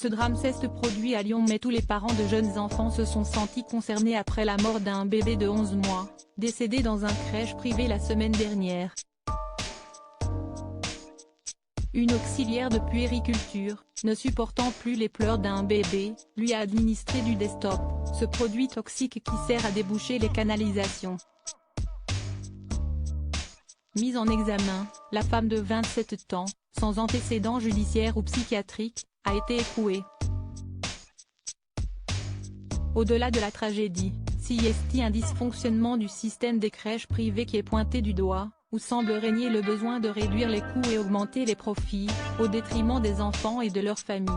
Ce drame s'est produit à Lyon, mais tous les parents de jeunes enfants se sont sentis concernés après la mort d'un bébé de 11 mois, décédé dans un crèche privé la semaine dernière. Une auxiliaire de puériculture, ne supportant plus les pleurs d'un bébé, lui a administré du Destop, ce produit toxique qui sert à déboucher les canalisations. Mise en examen, la femme de 27 ans, sans antécédent judiciaire ou psychiatrique, a été écrouée. Au-delà de la tragédie, s'y est un dysfonctionnement du système des crèches privées qui est pointé du doigt, où semble régner le besoin de réduire les coûts et augmenter les profits, au détriment des enfants et de leurs familles.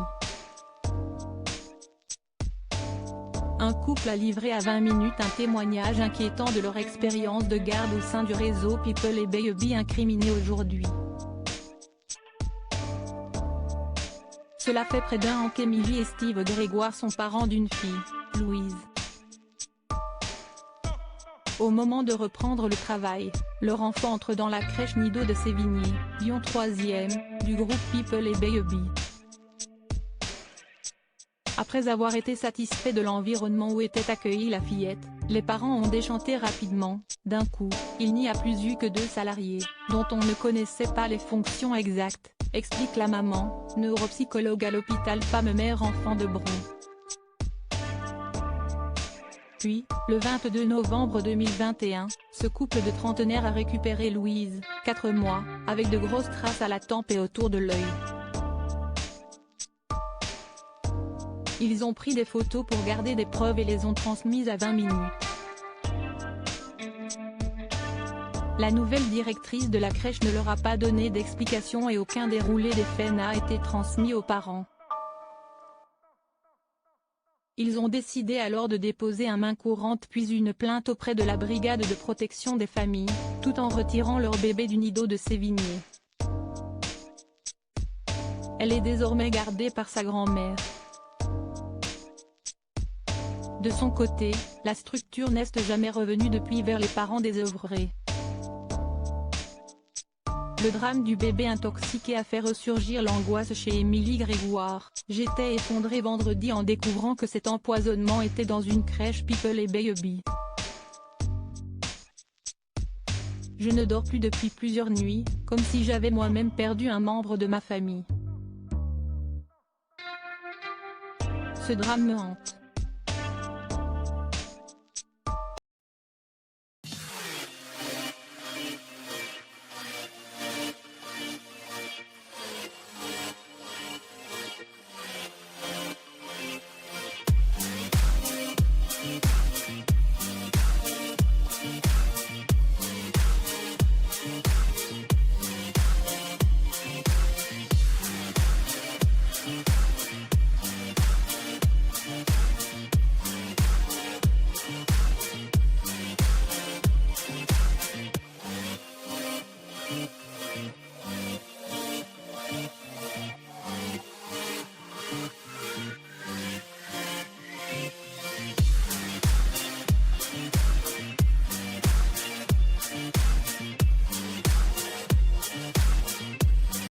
Un couple a livré à 20 minutes un témoignage inquiétant de leur expérience de garde au sein du réseau People et Baby incriminé aujourd'hui. Cela fait près d'un an qu'Émilie et Steve Grégoire sont parents d'une fille, Louise. Au moment de reprendre le travail, leur enfant entre dans la crèche Nido de Sévigné, Lyon 3e, du groupe People et Baby. Après avoir été satisfaits de l'environnement où était accueillie la fillette, les parents ont déchanté rapidement. D'un coup, il n'y a plus eu que 2 salariés, dont on ne connaissait pas les fonctions exactes, explique la maman, neuropsychologue à l'hôpital Femme-Mère-Enfant de Bron. Puis, le 22 novembre 2021, ce couple de trentenaires a récupéré Louise, 4 mois, avec de grosses traces à la tempe et autour de l'œil. Ils ont pris des photos pour garder des preuves et les ont transmises à 20 minutes. La nouvelle directrice de la crèche ne leur a pas donné d'explication et aucun déroulé des faits n'a été transmis aux parents. Ils ont décidé alors de déposer un main courante puis une plainte auprès de la brigade de protection des familles, tout en retirant leur bébé du Nido de Sévigné. Elle est désormais gardée par sa grand-mère. De son côté, la structure n'est jamais revenue depuis vers les parents désœuvrés. Le drame du bébé intoxiqué a fait ressurgir l'angoisse chez Émilie Grégoire. J'étais effondrée vendredi en découvrant que cet empoisonnement était dans une crèche People et Baby. Je ne dors plus depuis plusieurs nuits, comme si j'avais moi-même perdu un membre de ma famille. Ce drame me hante.